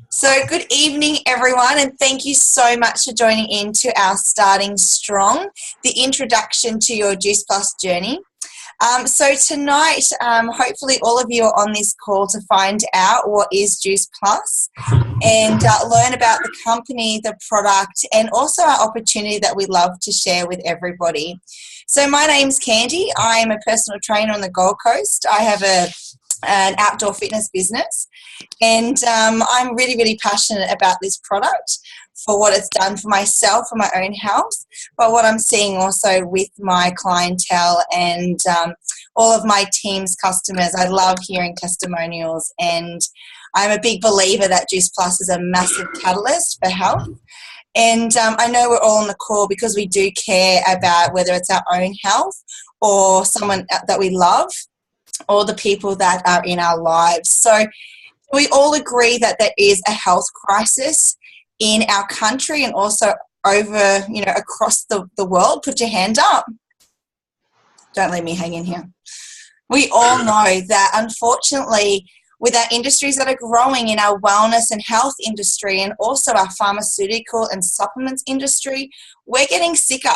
So good evening, everyone, and thank you so much for joining in to our Starting Strong, the introduction to your Juice Plus journey. So tonight, hopefully all of you are on this call to find out what is Juice Plus and learn about the company, the product, and also our opportunity that we love to share with everybody. So my name's Candy. I am a personal trainer on the Gold Coast. I have an outdoor fitness business, and I'm really, really passionate about this product for what it's done for myself, for my own health, but what I'm seeing also with my clientele and all of my team's customers. I love hearing testimonials, and I'm a big believer that Juice Plus is a massive catalyst for health. And I know we're all on the call because we do care about whether it's our own health or someone that we love or the people that are in our lives. So we all agree that there is a health crisis in our country and also over, across the world. Put your hand up. Don't let me hang in here. We all know that, unfortunately, with our industries that are growing in our wellness and health industry and also our pharmaceutical and supplements industry, we're getting sicker.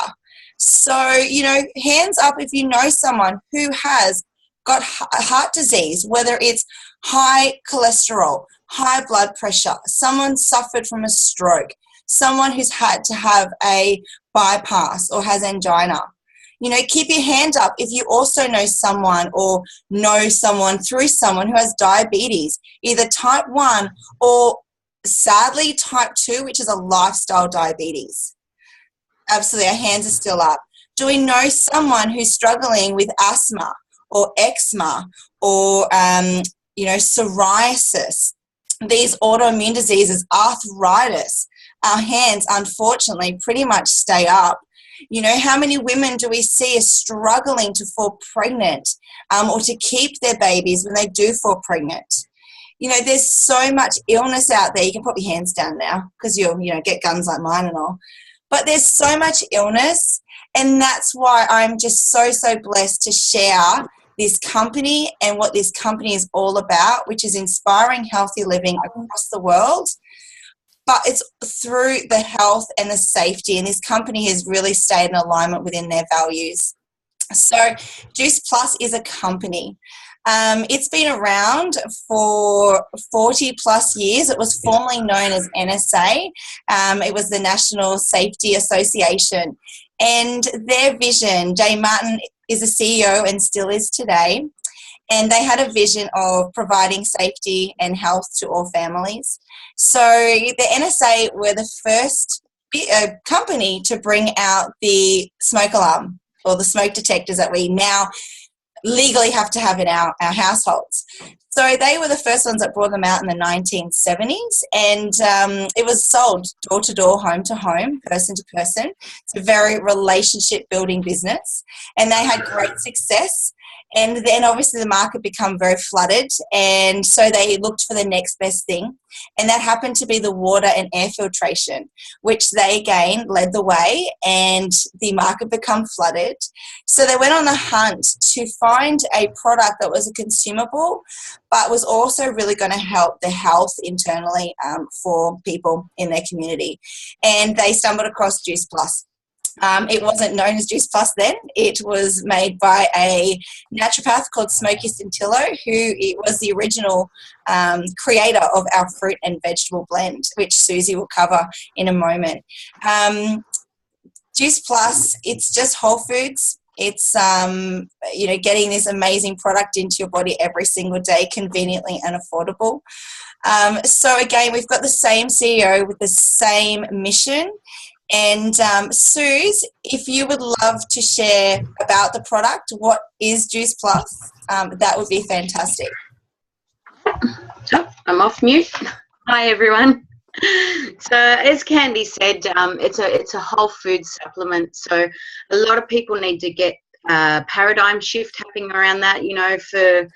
So, hands up if you know someone who has got heart disease, whether it's high cholesterol, high blood pressure, someone suffered from a stroke, someone who's had to have a bypass or has angina. Keep your hand up if you also know someone or know someone through someone who has diabetes, either type 1 or sadly type 2, which is a lifestyle diabetes. Absolutely, our hands are still up. Do we know someone who's struggling with asthma or eczema or, psoriasis, these autoimmune diseases, arthritis? Our hands, unfortunately, pretty much stay up. How many women do we see are struggling to fall pregnant or to keep their babies when they do fall pregnant? There's so much illness out there. You can put your hands down now because you'll, get guns like mine and all. But there's so much illness, and that's why I'm just so, so blessed to share this company and what this company is all about, which is inspiring healthy living across the world. But it's through the health and the safety, and this company has really stayed in alignment within their values. So Juice Plus is a company. It's been around for 40 plus years. It was formerly known as NSA. It was the National Safety Association. And their vision, Jay Martin is a CEO and still is today, and they had a vision of providing safety and health to all families. So the NSA were the first company to bring out the smoke alarm or the smoke detectors that we now legally have to have in our households. So they were the first ones that brought them out in the 1970s, and it was sold door to door, home to home, person to person. It's a very relationship building business, and they had great success. And then obviously the market became very flooded, and so they looked for the next best thing, and that happened to be the water and air filtration, which they again led the way, and the market became flooded. So they went on a hunt to find a product that was a consumable but was also really going to help the health internally for people in their community, and they stumbled across Juice Plus. It wasn't known as Juice Plus then. It was made by a naturopath called Smokey Scintillo, who was the original creator of our fruit and vegetable blend, which Susie will cover in a moment. Juice Plus, it's just whole foods. It's, getting this amazing product into your body every single day, conveniently and affordable. So again, we've got the same CEO with the same mission. And Suze, if you would love to share about the product, what is Juice Plus, that would be fantastic. Oh, I'm off mute. Hi everyone. So as Candy said, it's a whole food supplement. So a lot of people need to get a paradigm shift happening around that. For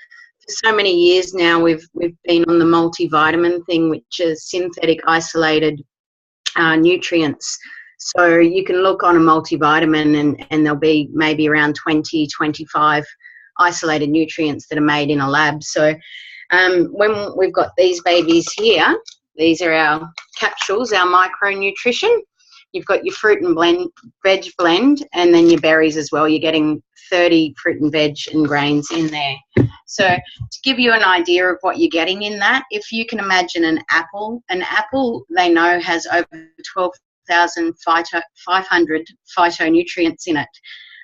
so many years now, we've been on the multivitamin thing, which is synthetic isolated nutrients. So you can look on a multivitamin and there'll be maybe around 20, 25 isolated nutrients that are made in a lab. So When we've got these babies here, these are our capsules, our micronutrition. You've got your fruit and veg blend, and then your berries as well. You're getting 30 fruit and veg and grains in there. So to give you an idea of what you're getting in that, if you can imagine an apple they know has over 12,500 phytonutrients in it.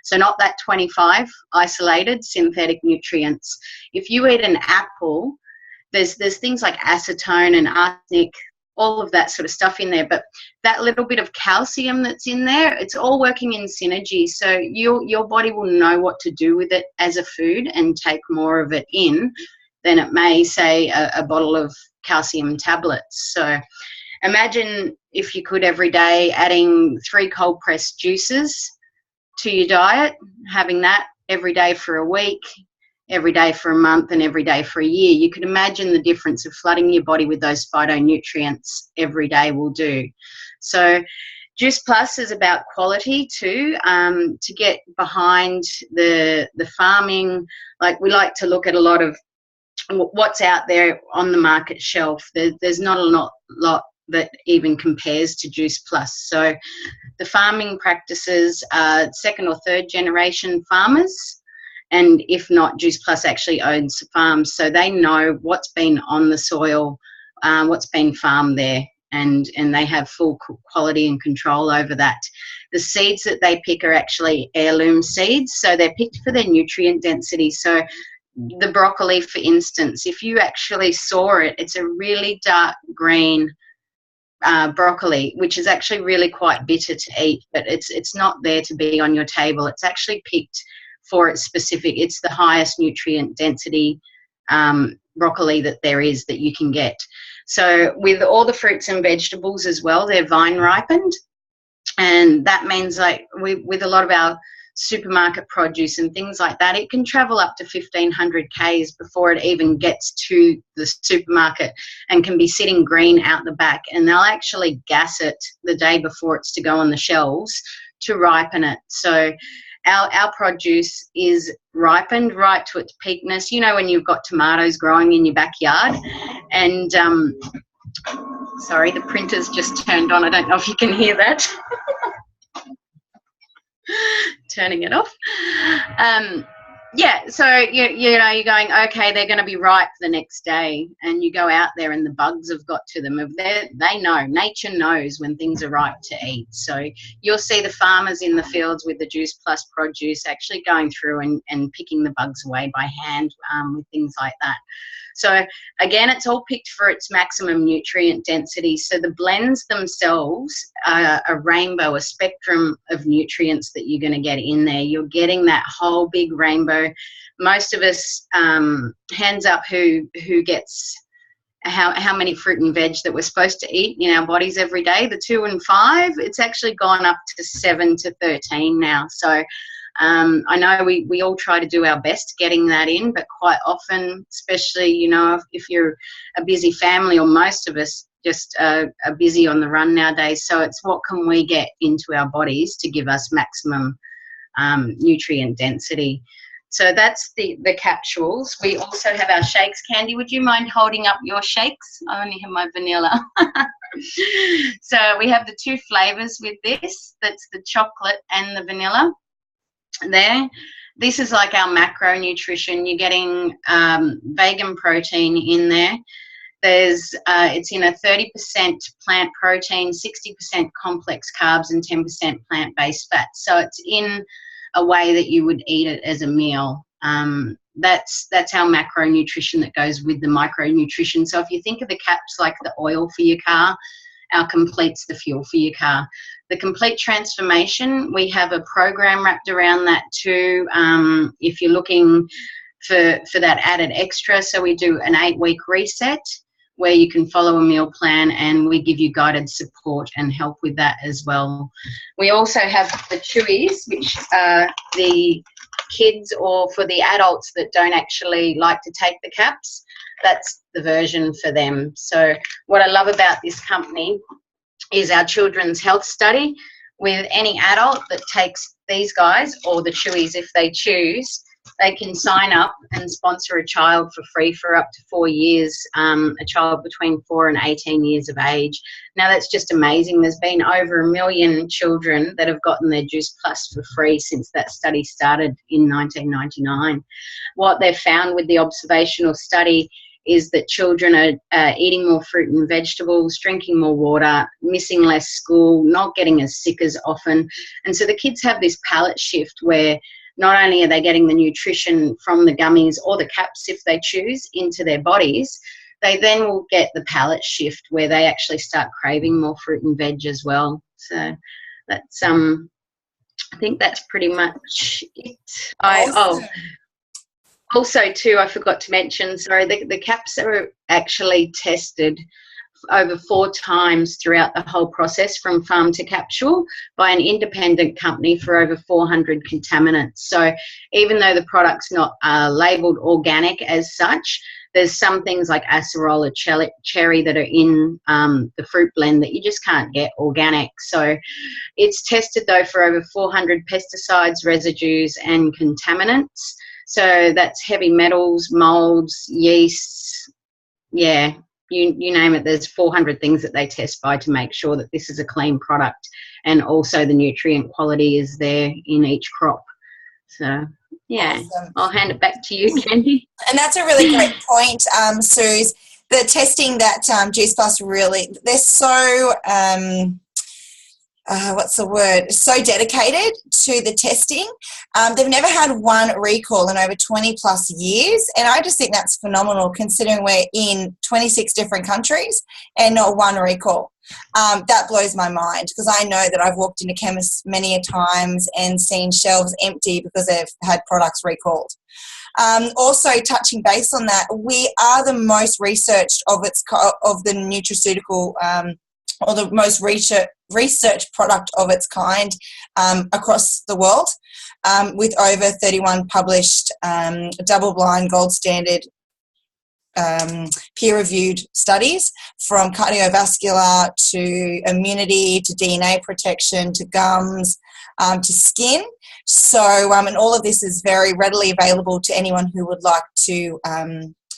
So not that 25 isolated synthetic nutrients. If you eat an apple, there's things like acetone and arsenic, all of that sort of stuff in there, but that little bit of calcium that's in there, it's all working in synergy. So your body will know what to do with it as a food and take more of it in than it may, say, a bottle of calcium tablets. So imagine if you could every day adding 3 cold pressed juices to your diet, having that every day for a week, every day for a month, and every day for a year. You could imagine the difference of flooding your body with those phytonutrients every day will do. So Juice Plus is about quality too. To get behind the farming, like we like to look at a lot of what's out there on the market shelf. There's not a lot that even compares to Juice Plus. So the farming practices are 2nd or 3rd generation farmers. And if not, Juice Plus actually owns farms, so they know what's been on the soil, what's been farmed there, and they have full quality and control over that. The seeds that they pick are actually heirloom seeds, so they're picked for their nutrient density. So the broccoli, for instance, if you actually saw it, it's a really dark green broccoli, which is actually really quite bitter to eat, but it's not there to be on your table. It's actually picked for its specific, it's the highest nutrient density broccoli that there is that you can get. So with all the fruits and vegetables as well, they're vine ripened, and that means like with a lot of our supermarket produce and things like that, it can travel up to 1,500 k's before it even gets to the supermarket, and can be sitting green out the back, and they'll actually gas it the day before it's to go on the shelves to ripen it. So our produce is ripened right to its peakness. You know, when you've got tomatoes growing in your backyard, and sorry, the printer's just turned on. I don't know if you can hear that. Turning it off. Yeah, so you know, you're going, okay, they're going to be ripe the next day, and you go out there and the bugs have got to them. They know, nature knows when things are ripe to eat. So you'll see the farmers in the fields with the Juice Plus produce actually going through and picking the bugs away by hand with things like that. So again, it's all picked for its maximum nutrient density. So the blends themselves are a rainbow, a spectrum of nutrients that you're going to get in there. You're getting that whole big rainbow. Most of us, hands up who gets how many fruit and veg that we're supposed to eat in our bodies every day, the 2 and 5, it's actually gone up to 7 to 13 now. So I know we all try to do our best getting that in, but quite often, especially, you know, if you're a busy family, or most of us just are busy on the run nowadays. So it's what can we get into our bodies to give us maximum nutrient density. So that's the capsules. We also have our shakes. Candy, would you mind holding up your shakes? I only have my vanilla. So we have the 2 flavours with this. That's the chocolate and the vanilla. There, this is like our macronutrition. You're getting vegan protein in there. There's it's in a 30% plant protein, 60% complex carbs, and 10% plant-based fat. So it's in a way that you would eat it as a meal. That's our macronutrition that goes with the micronutrition. So if you think of the caps like the oil for your car, our complete's the fuel for your car. The complete transformation, we have a program wrapped around that too, if you're looking for that added extra. So we do an 8-week reset where you can follow a meal plan, and we give you guided support and help with that as well. We also have the chewies, which are the kids, or for the adults that don't actually like to take the caps, that's the version for them. So what I love about this company is our children's health study. With any adult that takes these guys, or the chewies if they choose, they can sign up and sponsor a child for free for up to 4 years, a child between 4 and 18 years of age. Now, that's just amazing. There's been over 1 million children that have gotten their Juice Plus for free since that study started in 1999. What they've found with the observational study is that children are eating more fruit and vegetables, drinking more water, missing less school, not getting as sick as often. And so the kids have this palate shift where not only are they getting the nutrition from the gummies or the caps if they choose into their bodies, they then will get the palate shift where they actually start craving more fruit and veg as well. So that's I think that's pretty much it. Awesome. Also too, I forgot to mention, sorry, the caps are actually tested over 4 times throughout the whole process from farm to capsule by an independent company for over 400 contaminants. So even though the product's not labelled organic as such, there's some things like acerola cherry that are in the fruit blend that you just can't get organic. So it's tested though for over 400 pesticides, residues and contaminants. So that's heavy metals, molds, yeasts, yeah, you name it. There's 400 things that they test by to make sure that this is a clean product, and also the nutrient quality is there in each crop. So yeah, awesome. I'll hand it back to you, Candy. And that's a really great point, Suze. The testing that Juice Plus really, they're so so dedicated to the testing. They've never had one recall in over 20 plus years, and I just think that's phenomenal considering we're in 26 different countries and not one recall. That blows my mind, because I know that I've walked into chemists many a times and seen shelves empty because they've had products recalled. Also, touching base on that, we are the most researched of the nutraceutical or the most research product of its kind across the world, with over 31 published double-blind, gold standard, peer-reviewed studies, from cardiovascular to immunity to DNA protection to gums to skin. So, and all of this is very readily available to anyone who would like to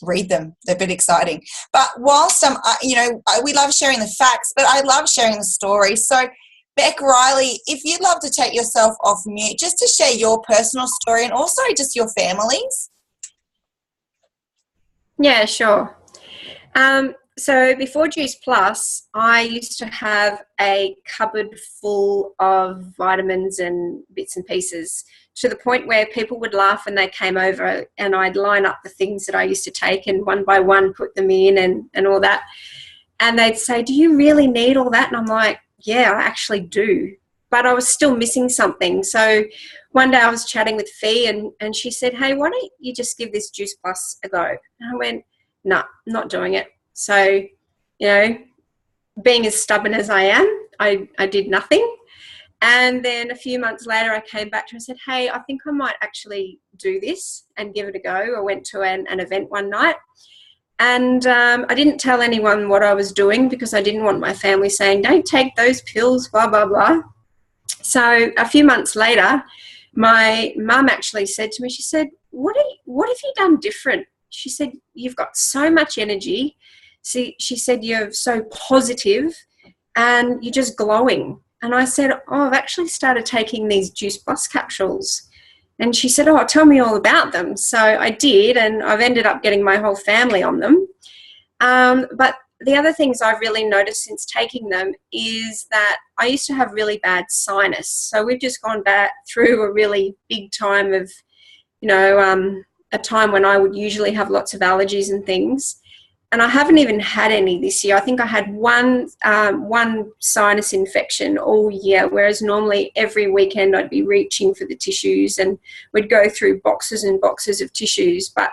read them. They're a bit exciting. But whilst we love sharing the facts, but I love sharing the stories. So, Beck Riley, if you'd love to take yourself off mute, just to share your personal story and also just your families. Yeah, sure. So before Juice Plus, I used to have a cupboard full of vitamins and bits and pieces, to the point where people would laugh when they came over and I'd line up the things that I used to take and one by one put them in and all that. And they'd say, "Do you really need all that?" And I'm like, "Yeah, I actually do." But I was still missing something. So one day I was chatting with Fee and she said, "Hey, why don't you just give this Juice Plus a go?" And I went, "No, not doing it." So, being as stubborn as I am, I did nothing. And then a few months later, I came back to her and said, "Hey, I think I might actually do this and give it a go." I went to an event one night, and I didn't tell anyone what I was doing because I didn't want my family saying, "Don't take those pills, blah, blah, blah." So a few months later, my mum actually said to me, she said, what have you done different? She said, "You've got so much energy." She said, "You're so positive and you're just glowing." And I said, "Oh, I've actually started taking these Juice Plus capsules." And she said, "Oh, tell me all about them." So I did, and I've ended up getting my whole family on them. But the other things I've really noticed since taking them is that I used to have really bad sinus. So we've just gone back through a really big time of, a time when I would usually have lots of allergies and things. And I haven't even had any this year. I think I had one sinus infection all year, whereas normally every weekend I'd be reaching for the tissues and we'd go through boxes and boxes of tissues. But,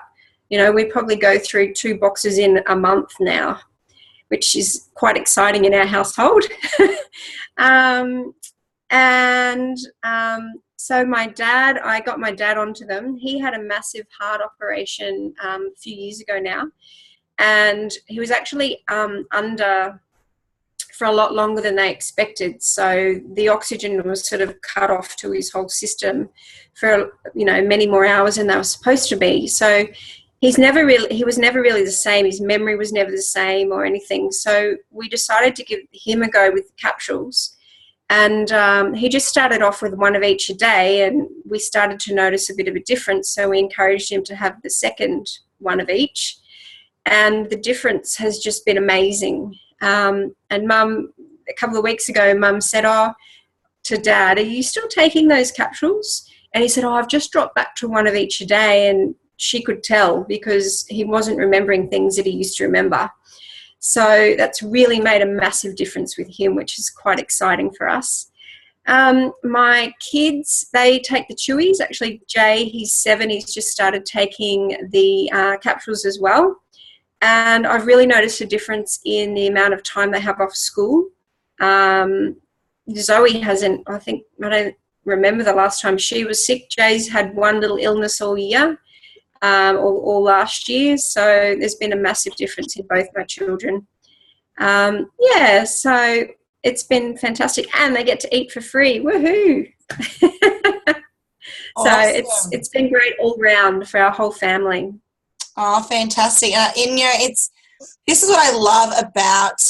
we probably go through 2 boxes in a month now, which is quite exciting in our household. So I got my dad onto them. He had a massive heart operation a few years ago now. And he was actually under for a lot longer than they expected. So the oxygen was sort of cut off to his whole system for, many more hours than they were supposed to be. So he was never really the same. His memory was never the same or anything. So we decided to give him a go with the capsules. And he just started off with one of each a day, and we started to notice a bit of a difference. So we encouraged him to have the second one of each. And the difference has just been amazing. And Mum, a couple of weeks ago, Mum said, to Dad, are you still taking those capsules? And he said, I've just dropped back to one of each a day. And she could tell because he wasn't remembering things that he used to remember. So that's really made a massive difference with him, which is quite exciting for us. My kids, they take the chewies. Actually, Jay, he's 7. He's just started taking the capsules as well. And I've really noticed a difference in the amount of time they have off school. Zoe hasn't, I don't remember the last time she was sick. Jay's had one little illness all year. All last year, so there's been a massive difference in both my children. So it's been fantastic, and they get to eat for free. Woohoo! Awesome. So it's been great all round for our whole family. Oh, fantastic! This is what I love about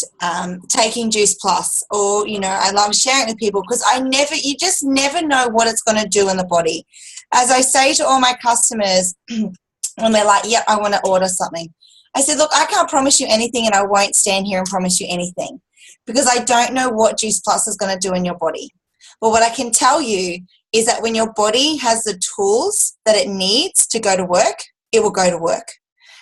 taking Juice Plus, or I love sharing it with people because you just never know what it's going to do in the body. As I say to all my customers when they're like, yep, I want to order something, I said, look, I can't promise you anything, and I won't stand here and promise you anything because I don't know what Juice Plus is going to do in your body. But what I can tell you is that when your body has the tools that it needs to go to work, it will go to work.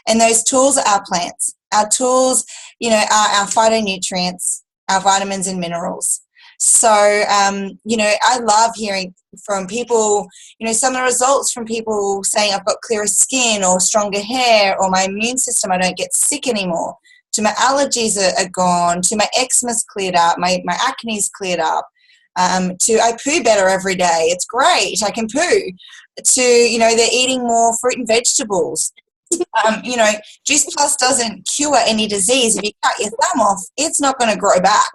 And those tools are our plants. Our tools, are our phytonutrients, our vitamins and minerals. So, I love hearing from people, some of the results from people saying I've got clearer skin or stronger hair, or my immune system, I don't get sick anymore, to my allergies are gone, to my eczema's cleared up, my acne's cleared up, to I poo better every day. It's great. I can poo. To, they're eating more fruit and vegetables. Juice Plus doesn't cure any disease. If you cut your thumb off, it's not going to grow back.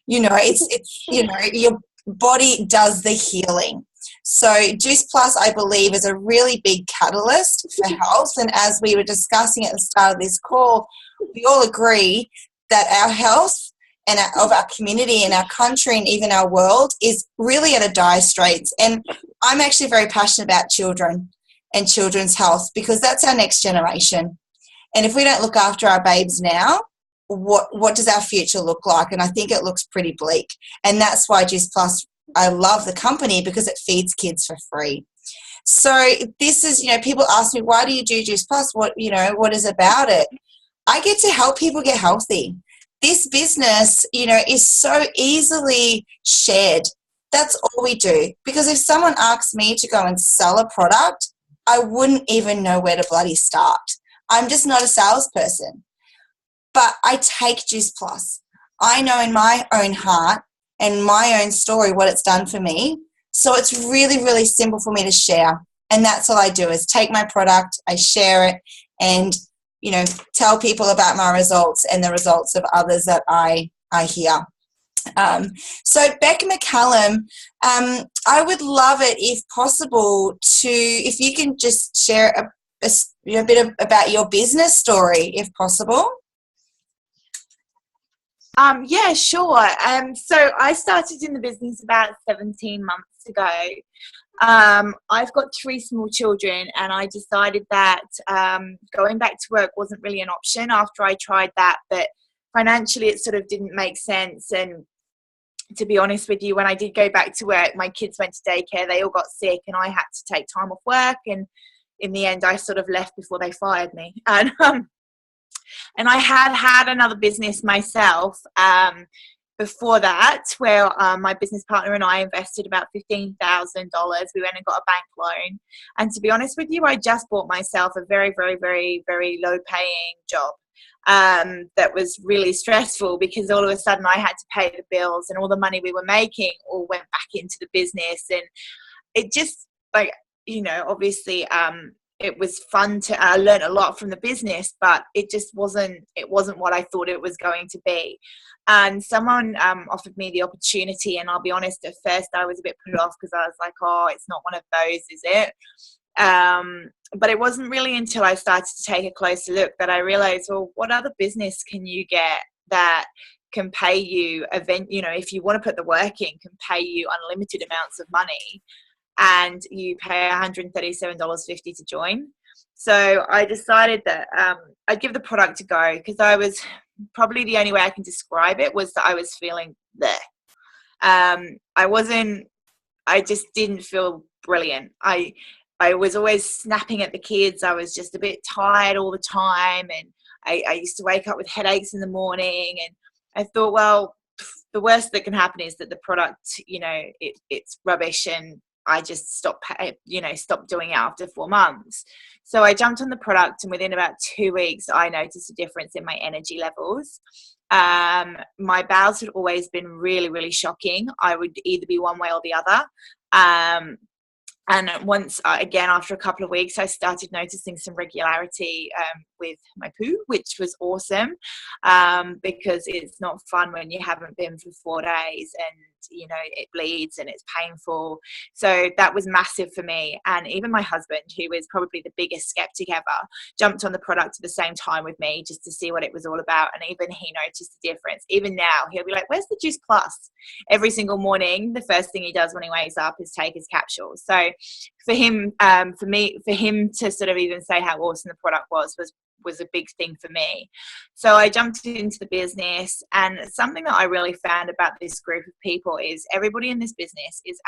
Your body does the healing. So Juice Plus, I believe, is a really big catalyst for health. And as we were discussing at the start of this call, we all agree that our health and of our community and our country and even our world is really at a dire straits. And I'm actually very passionate about children and children's health because that's our next generation. And if we don't look after our babes now, what does our future look like? And I think it looks pretty bleak. And that's why Juice Plus, I love the company because it feeds kids for free. So this is, people ask me, why do you do Juice Plus? What is about it? I get to help people get healthy. This business, is so easily shared. That's all we do. Because if someone asks me to go and sell a product, I wouldn't even know where to bloody start. I'm just not a salesperson. But I take Juice Plus. I know in my own heart and my own story what it's done for me. So it's really, really simple for me to share. And that's all I do is take my product, I share it, and, tell people about my results and the results of others that I hear. So Becca McCallum, I would love it if possible if you can just share a bit about your business story, if possible. Yeah, sure. So I started in the business about 17 months ago. I've got 3 small children, and I decided that going back to work wasn't really an option after I tried that, but financially it sort of didn't make sense. And to be honest with you, when I did go back to work, my kids went to daycare, they all got sick, and I had to take time off work, and in the end I sort of left before they fired me. And I had another business myself before that, where my business partner and I invested about $15,000. We went and got a bank loan. And to be honest with you, I just bought myself a very, very, very, very low paying job that was really stressful because all of a sudden I had to pay the bills, and all the money we were making all went back into the business. And it just, obviously it was fun to, I learned a lot from the business, but it just wasn't what I thought it was going to be. And someone offered me the opportunity, and I'll be honest, at first I was a bit put off because I was like, oh, it's not one of those, is it? But it wasn't really until I started to take a closer look that I realized, well, what other business can you get that can pay you if you want to put the work in, can pay you unlimited amounts of money, and you pay $137.50 to join. So I decided that I'd give the product a go, because I was probably, the only way I can describe it was that I was feeling there. I just didn't feel brilliant. I was always snapping at the kids. I was just a bit tired all the time, and I used to wake up with headaches in the morning, and I thought, well, the worst that can happen is that the product, it's rubbish, and I just stopped doing it after 4 months. So I jumped on the product, and within about 2 weeks, I noticed a difference in my energy levels. My bowels had always been really, really shocking. I would either be one way or the other. And once, again, after a couple of weeks, I started noticing some regularity with my poo, which was awesome, because it's not fun when you haven't been for 4 days and, it bleeds and it's painful. So that was massive for me. And even my husband, who is probably the biggest skeptic ever, jumped on the product at the same time with me just to see what it was all about. And even he noticed the difference. Even now, he'll be like, where's the Juice Plus? Every single morning, the first thing he does when he wakes up is take his capsules. So for him, for him to sort of even say how awesome the product was a big thing for me. So I jumped into the business, and something that I really found about this group of people is everybody in this business is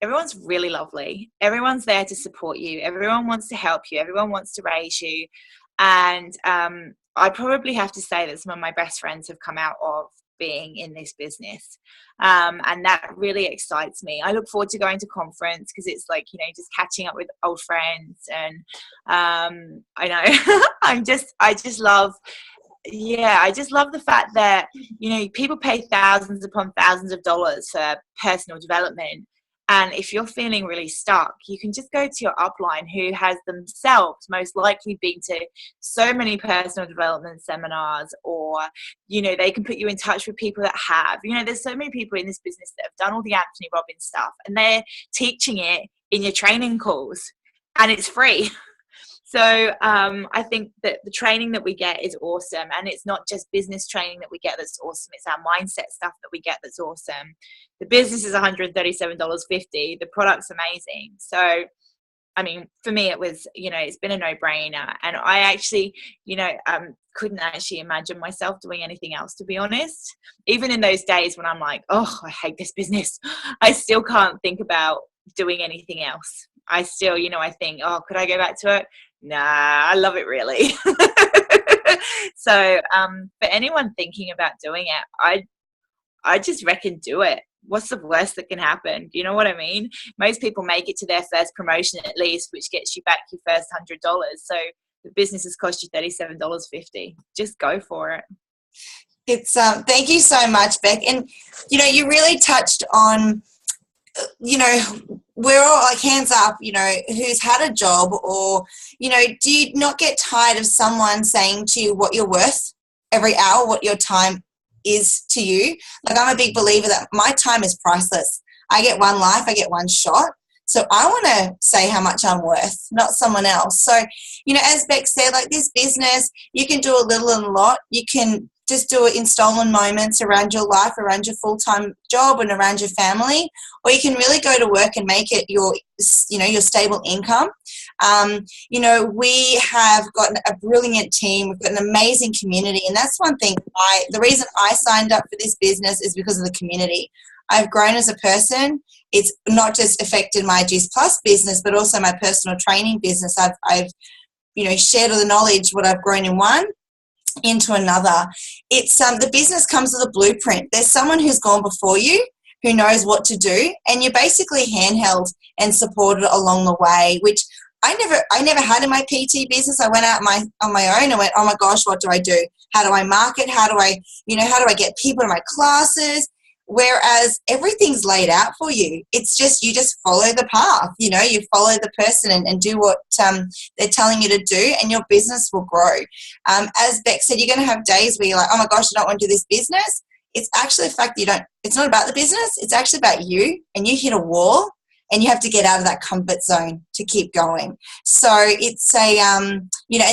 everyone's really lovely. Everyone's there to support you. Everyone wants to help you. Everyone wants to raise you. And I probably have to say that some of my best friends have come out of being in this business, and that really excites me. I look forward to going to conference, because it's like, just catching up with old friends, and I know I just love the fact that people pay thousands upon thousands of dollars for personal development. And if you're feeling really stuck, you can just go to your upline, who has themselves most likely been to so many personal development seminars, or, they can put you in touch with people that have. There's so many people in this business that have done all the Anthony Robbins stuff, and they're teaching it in your training calls, and it's free. So I think that the training that we get is awesome, and it's not just business training that we get that's awesome. It's our mindset stuff that we get that's awesome. The business is $137.50. The product's amazing. So, I mean, for me, it was, it's been a no-brainer, and I actually, couldn't actually imagine myself doing anything else, to be honest. Even in those days when I'm like, oh, I hate this business, I still can't think about doing anything else. I still, I think, oh, could I go back to it? Nah, I love it, really. So for anyone thinking about doing it, I just reckon do it. What's the worst that can happen? Do you know what I mean? Most people make it to their first promotion at least, which gets you back your first $100. So the business has cost you $37.50. Just go for it. It's thank you so much, Beck. And you really touched on, we're all like, hands up, who's had a job, or, do you not get tired of someone saying to you what you're worth every hour, what your time is to you? Like, I'm a big believer that my time is priceless. I get one life, I get one shot. So I want to say how much I'm worth, not someone else. So, as Beck said, like, this business, you can do a little and a lot. You can just do it in stolen moments around your life, around your full-time job, and around your family, or you can really go to work and make it your stable income. We have got a brilliant team. We've got an amazing community, and that's one thing. The reason I signed up for this business is because of the community. I've grown as a person. It's not just affected my Juice Plus business, but also my personal training business. I've shared all the knowledge, what I've grown in one, into another. It's the business comes with a blueprint. There's someone who's gone before you, who knows what to do, and you're basically handheld and supported along the way, which I never had in my PT business. I went out on my own and went, oh my gosh, what do I do? How do I market? How do I get people to my classes? Whereas everything's laid out for you. It's just, you just follow the path, you know, you follow the person and do what they're telling you to do, and your business will grow. As Beck said, you're going to have days where you're like, oh my gosh, I don't want to do this business. It's actually the fact that it's not about the business. It's actually about you, and you hit a wall and you have to get out of that comfort zone to keep going. So it's and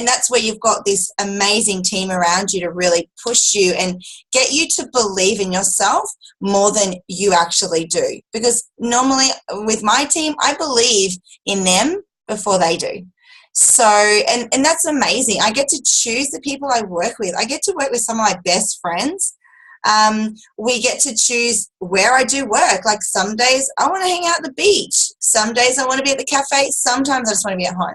that's where you've got this amazing team around you to really push you and get you to believe in yourself more than you actually do. Because normally with my team, I believe in them before they do. So, and that's amazing. I get to choose the people I work with. I get to work with some of my best friends. We get to choose where I do work. Like some days I want to hang out at the beach. Some days I want to be at the cafe. Sometimes I just want to be at home.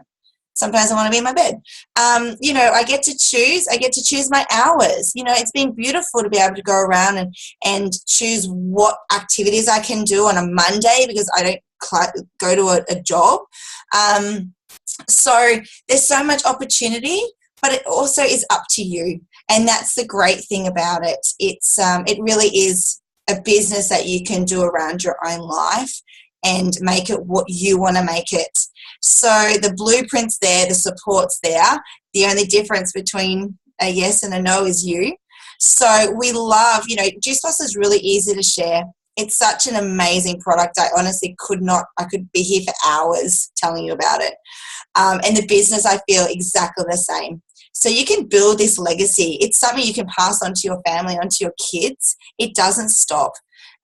Sometimes I want to be in my bed. I get to choose. I get to choose my hours. You know, it's been beautiful to be able to go around and choose what activities I can do on a Monday because I don't go to a job. So there's so much opportunity, but it also is up to you. And that's the great thing about it. It really is a business that you can do around your own life and make it what you want to make it. So the blueprint's there, the support's there. The only difference between a yes and a no is you. So we love, Juice Plus is really easy to share. It's such an amazing product. I honestly I could be here for hours telling you about it. And the business, I feel exactly the same. So you can build this legacy. It's something you can pass on to your family, on to your kids. It doesn't stop.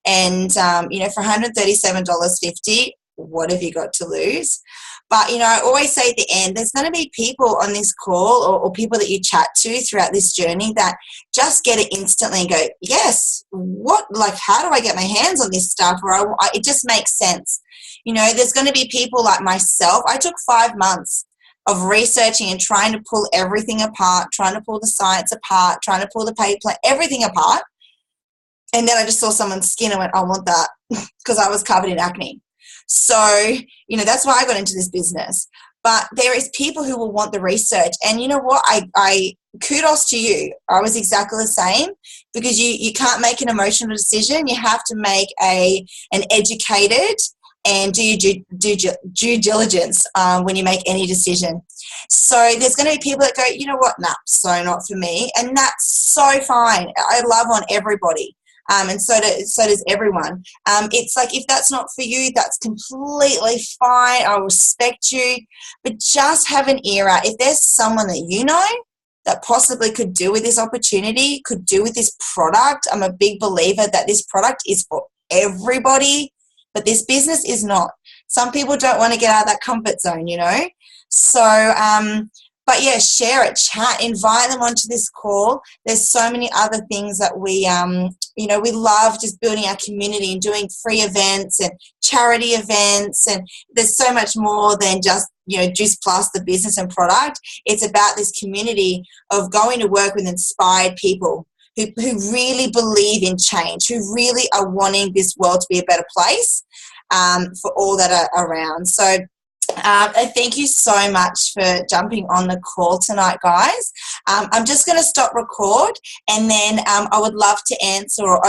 And, for $137.50, what have you got to lose? But, I always say at the end, there's going to be people on this call or people that you chat to throughout this journey that just get it instantly and go, yes, how do I get my hands on this stuff? Or it just makes sense. There's going to be people like myself. I took 5 months of researching and trying to pull everything apart, trying to pull the science apart, trying to pull the pay plan, everything apart. And then I just saw someone's skin and went, I want that, because I was covered in acne. So, that's why I got into this business. But there is people who will want the research. And you know what? I kudos to you. I was exactly the same, because you can't make an emotional decision. You have to make an educated and do your due diligence when you make any decision. So there's going to be people that go, you know what, nah, so not for me. And that's so fine. I love on everybody. And so does everyone. It's like, if that's not for you, that's completely fine. I respect you. But just have an ear out. If there's someone that you know that possibly could do with this opportunity, could do with this product, I'm a big believer that this product is for everybody. But this business is not. Some people don't want to get out of that comfort zone, So, but yeah, share it, chat, invite them onto this call. There's so many other things that we love just building our community and doing free events and charity events. And there's so much more than just, Juice Plus, the business and product. It's about this community of going to work with inspired people who really believe in change, who really are wanting this world to be a better place for all that are around. So thank you so much for jumping on the call tonight, guys. I'm just going to stop record, and then I would love to answer or